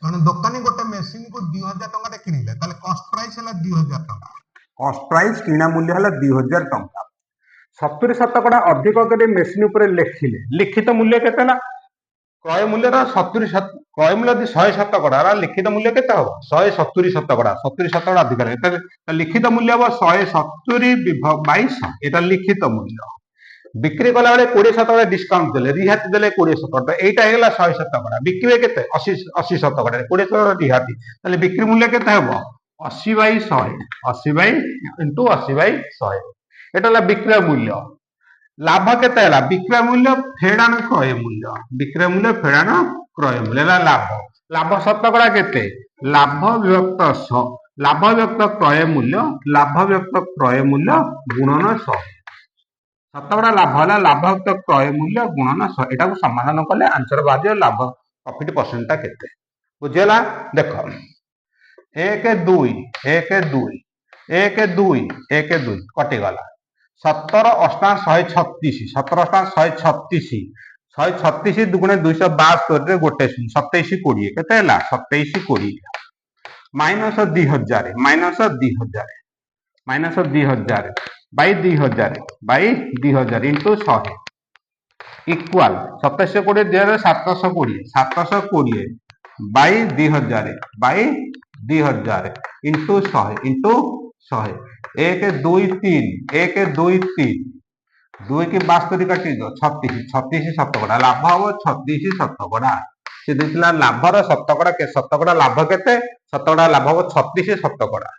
କାରଣ ଦୋକାନୀ ଗୋଟେ ମେସିନ୍ କୁ 2000 ଟଙ୍କାରେ କିଣିଲେ ତାହେଲେ କଷ୍ଟ ପ୍ରାଇସ୍ ହେଲା 2000 ଟଙ୍କା। କଷ୍ଟ ପ୍ରାଇସ୍ କିଣା ମୂଲ୍ୟ ହେଲା 2000 ଟଙ୍କା। 70% ଅଧିକ କରି ମେସିନ୍ ଉପରେ ଲେଖିଲେ ଲିଖିତ ମୂଲ୍ୟ କେତେ ହେଲା? କ୍ରୟ ମୂଲ୍ୟର 70 କ୍ରୟ ମୂଲ୍ୟ ଯଦି 100% ହେଲା ଲିଖିତ ମୂଲ୍ୟ କେତେ ହବ? 170%। 70% ଅଧିକ ଲିଖିତ ମୂଲ୍ୟ ହବ 170/100। এটা লিখিত মূল্য। বিক্রি কলা বেলে 20% ডিসকাউন্ট দেলে রিহাতি দেলে 20%। এইটা হলো 100%। বিক্রি কেতে 80%। 20% রিহাতি তাহলে বিক্রি মূল্য কেতে হবো? 80/100। 80/80/100 এটা হলো বিক্রয় মূল্য। লাভ কেতে হলা? বিক্রয় মূল্য ফেড়ান ক্রয় মূল্য। বিক্রয় মূল্য ফেড়ান ক্রয় মূল্য হলা লাভ। লাভ শতকড়া কেতে? লাভ বিভক্ত 100। লাভ বিভক্ত ক্রয় মূল্য। লাভ বিভক্ত ক্রয় মূল্য গুণন 100। শতকড়া লাভ হলা লাভ বিভক্ত ক্রয় মূল্য গুণন 100। এটাকে সমাধান কলে आंसर বাজে লাভ প্রফিট परसेंटটা কেতে। বুঝিলা? দেখো 1 2 1 2 1 2 1 2 কটি গলা। 17 8 136 17 8 136 136 দুগুণে 272 রে গোटे 27 20 কেতে ହେଲା? 27 20 minus 2000 minus 2000 minus 2000 by 2000 into 100 equal 27 20 720 720 by 2000 into 100 into 100 1 2 3 1 2 3 2 की 72 काटी दो 36 36 शतकड़ा लाभ हम 36 शतकड़ा से देखला लाभर शतकड़ा के शतकड़ा लाभ केते शतकड़ा लाभ हम 36 शतकड़ा।